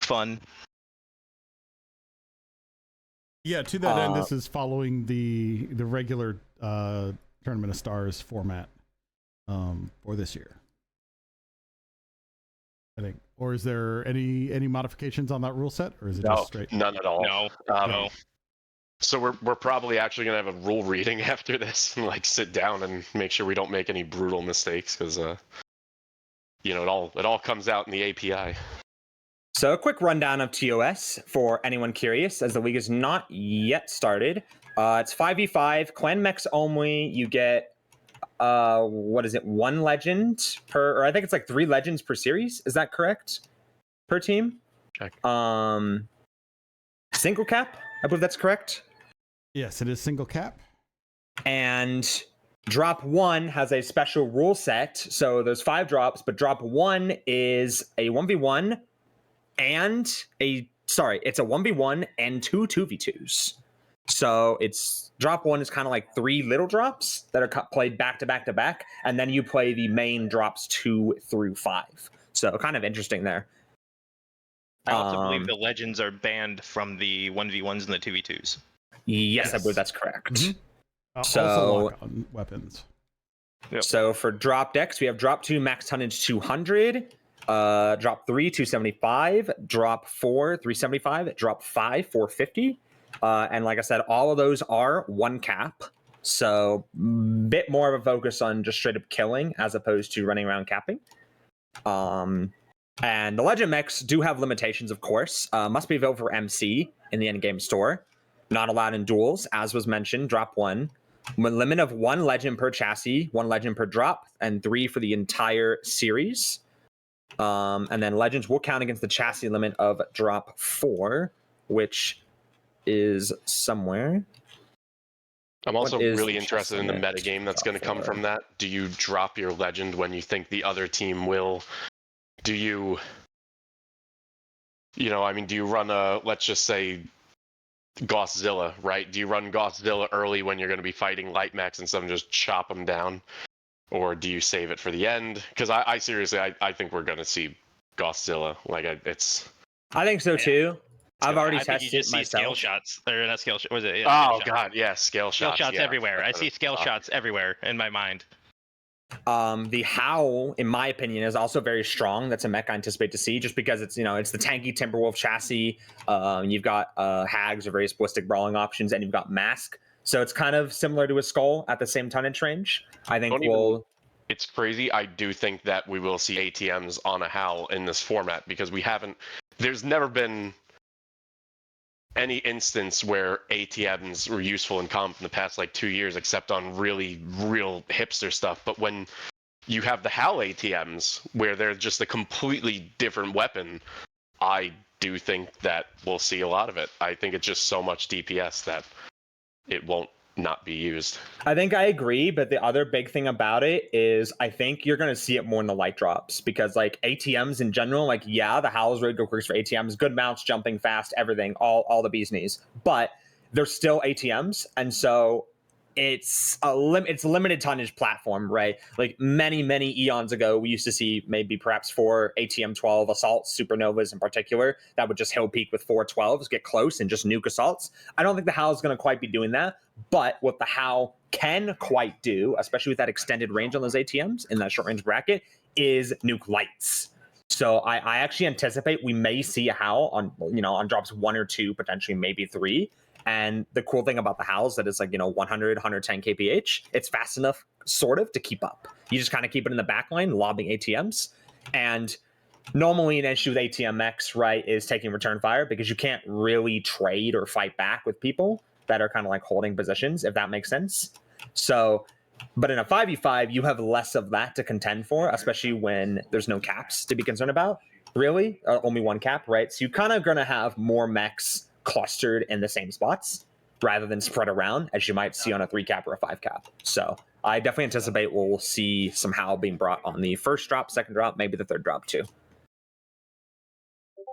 fun. Yeah, to that end, this is following the regular Tournament of Stars format for this year, I think. Or is there any modifications on that rule set, or is it just straight? None at all. No. So we're probably actually gonna have a rule reading after this and like sit down and make sure we don't make any brutal mistakes because it all comes out in the API. So a quick rundown of TOS for anyone curious, as the league is not yet started. It's 5v5, clan mechs only. You get one legend per, or I think it's like 3 legends per series. Is that correct? Per team? Check. Single cap, I believe that's correct. Yes, it is single cap. And drop 1 has a special rule set. So there's 5 drops, but drop 1 is a 1v1 and a sorry, it's a 1v1 and 2v2s. So it's drop 1 is kind of like 3 little drops that are played back to back to back, and then you play the main drops 2 through 5. So kind of interesting there. I also believe the legends are banned from the 1v1s and the 2v2s. Yes, I believe that's correct. Mm-hmm. So also lock on weapons. Yep. So for drop decks, we have drop 2 max tonnage 200, drop 3 275, drop 4 375, drop 5 450. And like I said, all of those are 1 cap. So bit more of a focus on just straight up killing as opposed to running around capping. And the legend mechs do have limitations, of course. Must be available for MC in the endgame store. Not allowed in duels, as was mentioned. Drop 1. Limit of 1 legend per chassis, 1 legend per drop, and 3 for the entire series. And then legends will count against the chassis limit of drop 4, which is somewhere. I'm also really the interested in the limit? metagame that's going to come 4. from that. Do you drop your legend when you think the other team will? Do you, do you run a, let's just say, Gothzilla, right? Do you run Gothzilla early when you're going to be fighting Light Max and stuff and just chop them down? Or do you save it for the end? Because I seriously, I think we're going to see Gothzilla. I think so too. I've already I think you tested just it see scale myself. shots. Or not scale shots. Was it? Oh Scale god, yeah, scale Scale shots. shots Yeah. everywhere. I see scale shots everywhere in my mind. The Howl, in my opinion, is also very strong. That's a mech I anticipate to see, just because it's it's the tanky Timberwolf chassis. You've got Hags or various ballistic brawling options, and you've got Mask. So it's kind of similar to a Skull at the same tonnage range. I think It's crazy. I do think that we will see ATMs on a Howl in this format because there's never been any instance where ATMs were useful in comp in the past 2 years, except on really real hipster stuff. But when you have the Howl ATMs where they're just a completely different weapon, I do think that we'll see a lot of it. I think it's just so much DPS that it won't not be used. I think I agree, but the other big thing about it is I think you're going to see it more in the light drops, because ATMs in general, the Howl's really good works for ATMs, good mounts, jumping fast, everything, all the bee's knees, but they're still ATMs, and so it's it's a limited tonnage platform, right? Many eons ago, we used to see maybe perhaps 4 ATM 12 assaults, supernovas in particular, that would just hill peak with 4 12s, get close and just nuke assaults. I don't think the Howl's going to quite be doing that, but what the Howl can quite do, especially with that extended range on those ATMs in that short range bracket, is nuke lights. So I actually anticipate we may see a Howl on drops 1 or 2, potentially maybe 3. And the cool thing about the Howls that it's 100, 110 kph. It's fast enough, sort of, to keep up. You just kind of keep it in the back line, lobbing ATMs. And normally an issue with ATMX, right, is taking return fire, because you can't really trade or fight back with people that are kind of holding positions, if that makes sense. So, but in a 5v5, you have less of that to contend for, especially when there's no caps to be concerned about. Really, only 1 cap, right? So you kind of going to have more mechs clustered in the same spots rather than spread around, as you might see on a 3 cap or a 5 cap. So I definitely anticipate we'll see some Howl being brought on the first drop, second drop, maybe the third drop too.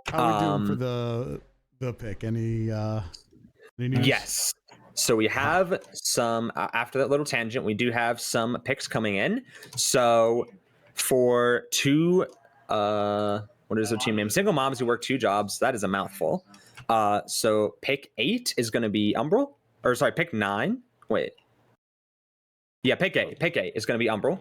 How are we doing for the pick? Any news? Yes. So we have some, after that little tangent, we do have some picks coming in. So for 2, what is their team name? Single moms who work 2 jobs. That is a mouthful. So pick 8 is going to be Umbral. Or sorry, pick 9. Wait. Yeah, pick 8. Pick 8 is going to be Umbral.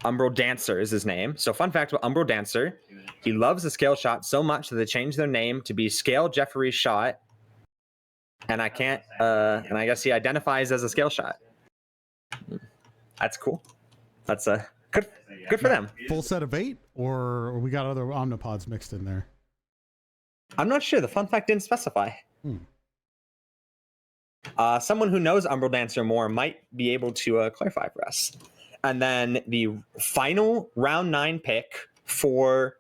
Umbral Dancer is his name. So fun fact about Umbral Dancer, he loves the scale shot so much that they changed their name to be Scale Jeffrey Shot. And I guess he identifies as a scale shot. That's cool. That's good for them. Full set of 8, or we got other omnipods mixed in there? I'm not sure. The fun fact didn't specify. Someone who knows Umbral Dancer more might be able to clarify for us. And then the final round 9 pick for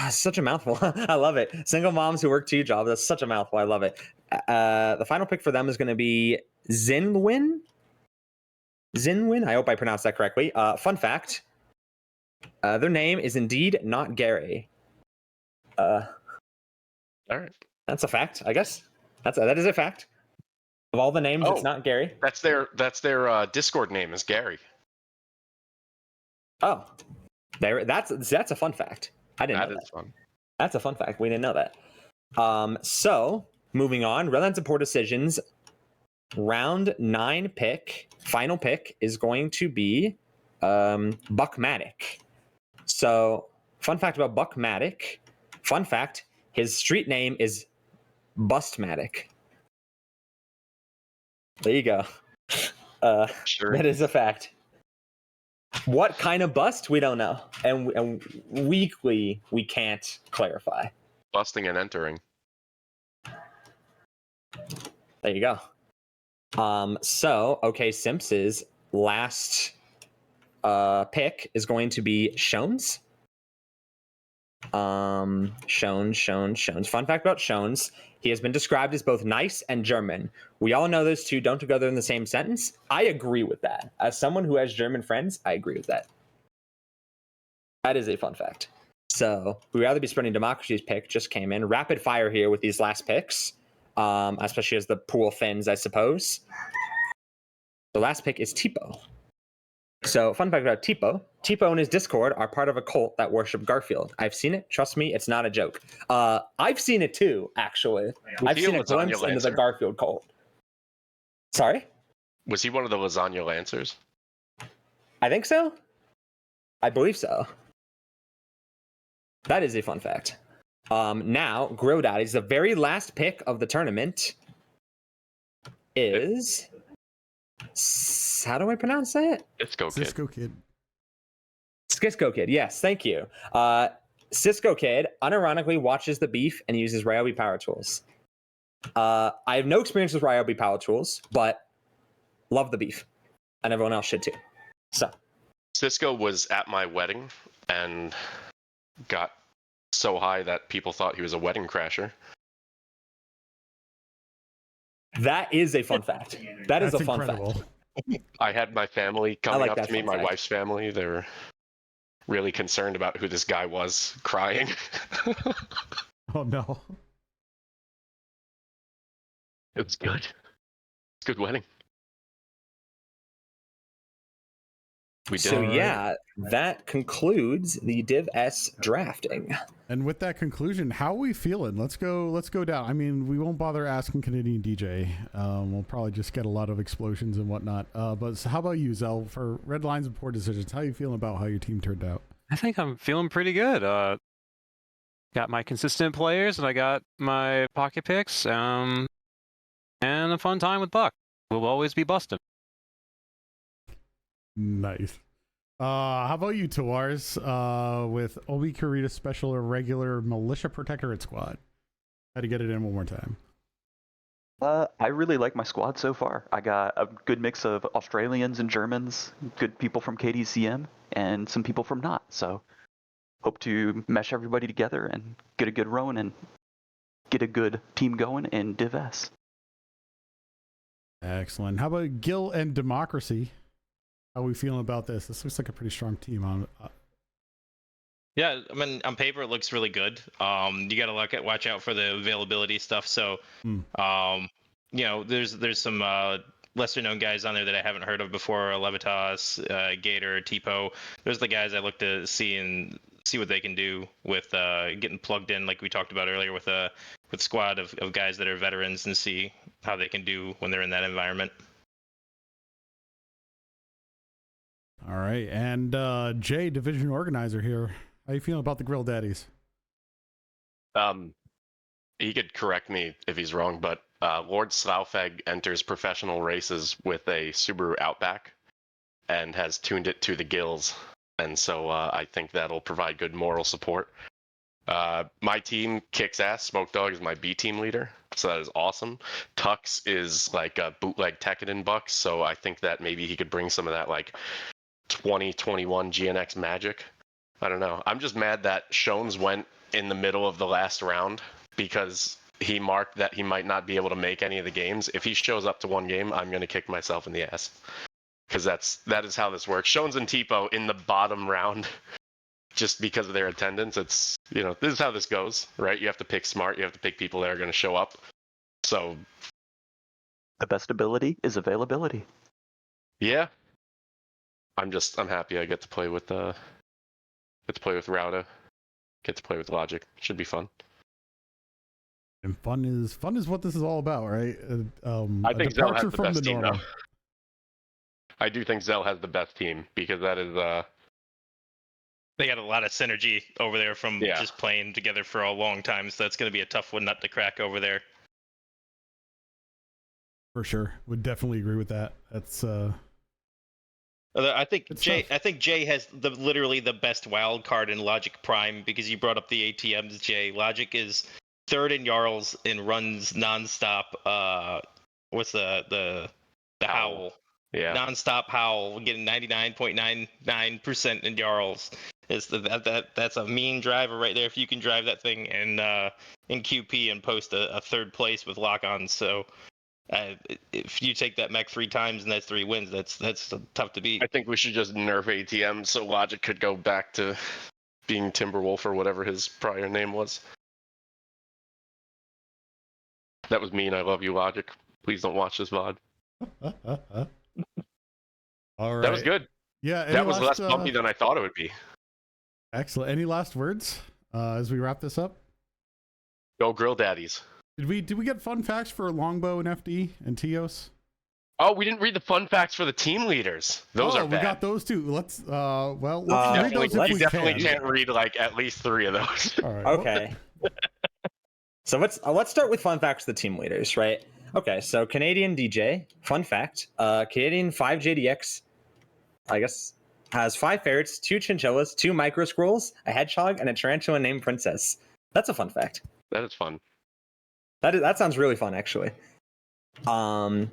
such a mouthful. I love it. Single moms who work 2 jobs. That's such a mouthful. I love it. The final pick for them is going to be Zinwin. I hope I pronounced that correctly. Fun fact. Their name is indeed not Gary. Uh, All right. that's a fact, I guess. That is a fact. Of all the names, it's Oh. not Gary. That's their Discord name is Gary. Oh, that's a fun fact. I didn't know That that. is fun. That's a fun fact. We didn't know that. So moving on, Redlands and Poor Decisions. Round 9 pick, final pick is going to be Buckmatic. So, fun fact about Buckmatic. Fun fact: his street name is Bustmatic. There you go. Sure. That is a fact. What kind of bust? We don't know, and weekly we can't clarify. Busting and entering. There you go. So OK Simps's last pick is going to be Shones. Shones. Fun fact about Shones: he has been described as both nice and German. We all know those two don't go together in the same sentence. I agree with that. As someone who has German friends, I agree with that. That is a fun fact. So we'd rather be spreading Democracy's pick just came in. Rapid fire here with these last picks, especially as the pool thins, I suppose. The last pick is Tipo. So fun fact about Tipo. Tipo and his Discord are part of a cult that worship Garfield. I've seen it. Trust me, it's not a joke. I've seen it too, actually. I've seen a glimpse into the Garfield cult. Sorry? Was he one of the Lasagna Lancers? I think so. I believe so. That is a fun fact. Now, Grill Daddies, the very last pick of the tournament is... How do I pronounce that? Cisco Kid. Cisco Kid, yes, thank you. Cisco Kid unironically watches the beef and uses Ryobi power tools. I have no experience with Ryobi power tools, but love the beef, and everyone else should too. So, Cisco was at my wedding and got so high that people thought he was a wedding crasher. that is a fun fact. That's a fun incredible. fact. I had my family coming like up that to me, fun my fact. wife's family. They were really concerned about who this guy was, crying. Oh no. It was good. It's a good wedding. We did. So All right. yeah, that concludes the Div S drafting. And with that conclusion, how are we feeling? Let's go down. I mean, we won't bother asking Canadian DJ. We'll probably just get a lot of explosions and whatnot. But how about you, Zell, for Red Lines and Poor Decisions? How are you feeling about how your team turned out? I think I'm feeling pretty good. Got my consistent players, and I got my pocket picks, and a fun time with Buck. We'll always be busting. Nice. How about you, Tawars, with Obi Karita Special or Regular Militia Protectorate Squad? How to get it in one more time. I really like my squad so far. I got a good mix of Australians and Germans, good people from KDCM, and some people from NOT. So hope to mesh everybody together and get a good run and get a good team going in Div S. Excellent. How about Gil and Democracy? How are we feeling about this? This looks like a pretty strong team. Yeah, I mean, on paper it looks really good. You got to watch out for the availability stuff. So, there's some lesser known guys on there that I haven't heard of before. Levitas, Gator, Tipo. Those are the guys I look to see what they can do with getting plugged in, like we talked about earlier, with a squad of guys that are veterans, and see how they can do when they're in that environment. All right, and Jay, division organizer here. How you feeling about the Grill Daddies? He could correct me if he's wrong, but Lord Slaufeg enters professional races with a Subaru Outback and has tuned it to the gills, and so I think that'll provide good moral support. My team kicks ass. Smoke Dog is my B team leader, so that is awesome. Tux is like a bootleg Tekkadan Bucks, so I think that maybe he could bring some of that like 2021 GNX magic. I don't know. I'm just mad that Shones went in the middle of the last round because he marked that he might not be able to make any of the games. If he shows up to one game, I'm going to kick myself in the ass, because that is how this works. Shones and Tipo in the bottom round just because of their attendance. It's, this is how this goes, right? You have to pick smart. You have to pick people that are going to show up. So The best ability is availability. yeah, I'm happy I get to play with Rauda, get to play with Logic. Should be fun. And fun is what this is all about, right? I think Zell has departure the from best the team, normal. though. I do think Zell has the best team because that is They got a lot of synergy over there from just playing together for a long time, so that's going to be a tough one nut to crack over there. For sure, would definitely agree with that. That's I think Good Jay. stuff. I think Jay has literally the best wild card in Logic Prime because you brought up the ATMs. Jay, Logic is third in Jarls and runs nonstop. What's the howl? Yeah. Nonstop howl, getting 99.99% in Jarls. That's a mean driver right there. If you can drive that thing in QP and post a third place with lock-ons, so. If you take that mech 3 times and that's 3 wins, that's tough to beat. I think we should just nerf ATM so Logic could go back to being Timberwolf or whatever his prior name was. That was mean. I love you, Logic. Please don't watch this VOD. all right. That was good. Yeah, That was less bumpy than I thought it would be. Excellent. Any last words as we wrap this up? Go Grill Daddies. Did we get fun facts for Longbow and FD and TOS? Oh, we didn't read the fun facts for the team leaders. Those are bad. We got those too. Let's let's read Definitely, those if we definitely can. can't read like at least 3 of those. All right. Okay. So let's start with fun facts for the team leaders, right? Okay, so Canadian DJ, fun fact, Canadian 5JDX, I guess, has 5 ferrets, 2 chinchillas, 2 micro squirrels, a hedgehog, and a tarantula named Princess. That's a fun fact. That is fun. That sounds really fun, actually. Zelnega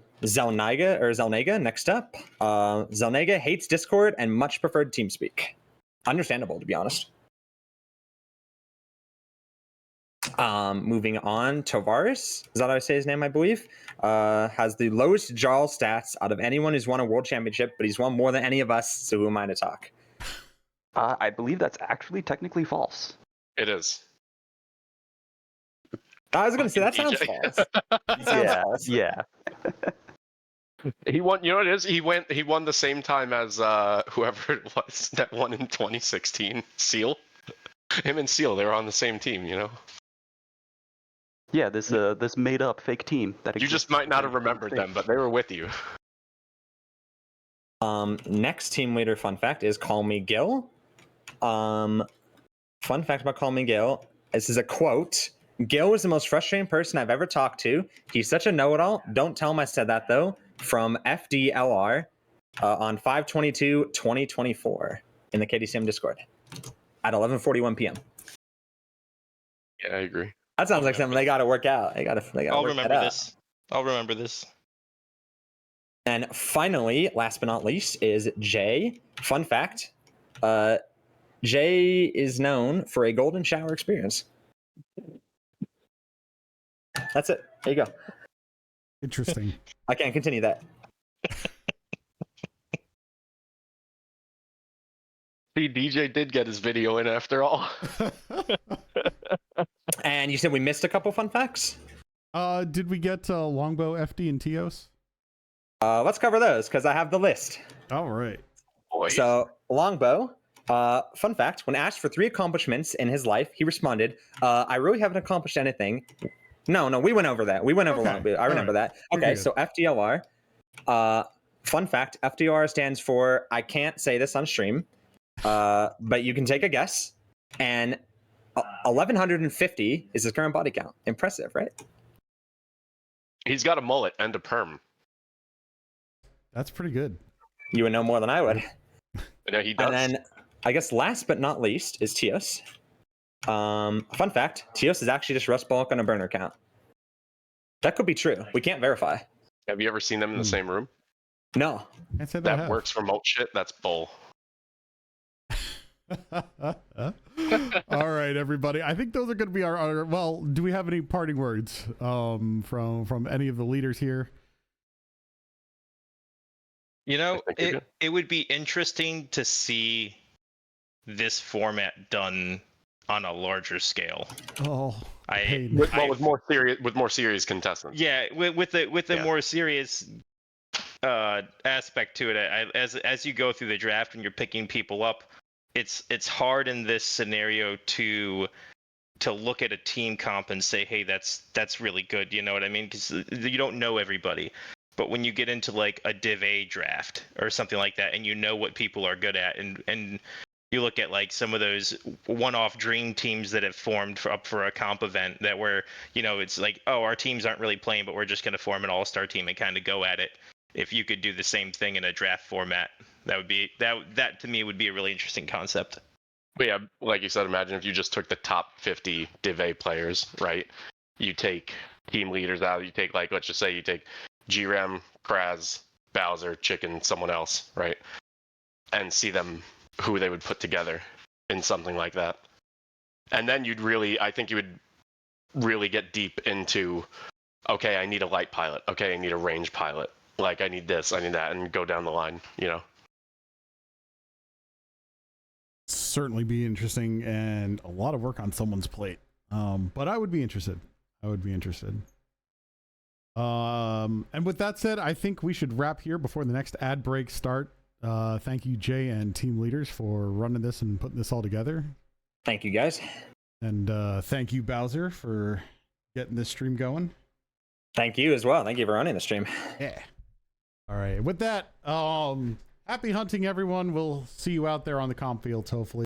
next up. Zelnega hates Discord and much preferred TeamSpeak. Understandable, to be honest. Moving on, Tavares, is that how I say his name, I believe? Has the lowest Jarl stats out of anyone who's won a world championship, but he's won more than any of us, so who am I to talk? I believe that's actually technically false. It is. I was going to say, that sounds false. That sounds false. Yeah. He won. You know what it is? He won the same time as whoever it was that won in 2016. Seal. Him and Seal, they were on the same team. Yeah, this made up fake team that You just might not have remembered them, but they were with you. Next team leader fun fact is Call Me Gil. Fun fact about Call Me Gil. This is a quote. Gil was the most frustrating person I've ever talked to. He's such a know-it-all. Don't tell him I said that, though. From FDLR on 5/22/2024 in the KDCM Discord at 11:41 p.m. Yeah, I agree. That sounds like something they got to work out. They got to I'll work remember that out. this. I'll remember this. And finally, last but not least, is Jay. Fun fact. Jay is known for a golden shower experience. That's it. There you go. Interesting. I can't continue that. See, DJ did get his video in after all. And you said we missed a couple fun facts? Did we get Longbow, FD, and TOS? Let's cover those because I have the list. All right. Boys. So, Longbow, fun fact, when asked for 3 accomplishments in his life, he responded, I really haven't accomplished anything. No, we went over that. We went over Longbow. I remember that. Okay, so FDLR. Fun fact, FDLR stands for, I can't say this on stream, but you can take a guess. And 1,150 is his current body count. Impressive, right? He's got a mullet and a perm. That's pretty good. You would know more than I would. Yeah, he does. And then, I guess last but not least is TOS. Fun fact, TOS is actually just Rust Bulk on a burner count. That could be true. We can't verify. Have you ever seen them in the same room? No. I said That works remote shit. That's bull. All right, everybody. I think those are going to be our. Well, do we have any parting words from any of the leaders here? You know, it would be interesting to see this format done on a larger scale. Oh, pain. With more serious contestants. Yeah, with the Yeah. more serious aspect to it, as you go through the draft and you're picking people up, it's hard in this scenario to look at a team comp and say, hey, that's really good. You know what I mean? Because you don't know everybody. But when you get into like a Div A draft or something like that, and you know what people are good at, and you look at like some of those one-off dream teams that have formed up for a comp event that where, you know, it's like, oh, our teams aren't really playing, but we're just going to form an all-star team and kind of go at it. If you could do the same thing in a draft format, that to me would be a really interesting concept. But yeah, like you said, imagine if you just took the top 50 Div A players, right? You take team leaders out. You take, like, let's just say you take GRAM, Kraz, Bowser, Chicken, someone else, right? And see them, who they would put together in something like that. And then I think you would really get deep into, okay, I need a light pilot. Okay, I need a range pilot. Like, I need this, I need that, and go down the line, you know? Certainly be interesting and a lot of work on someone's plate. But I would be interested. And with that said, I think we should wrap here before the next ad break start. Thank you, Jay and team leaders, for running this and putting this all together. Thank you, guys. And thank you, Bowser, for getting this stream going. Thank you as well. Thank you for running the stream. Yeah. All right. With that, happy hunting, everyone. We'll see you out there on the comp fields, hopefully.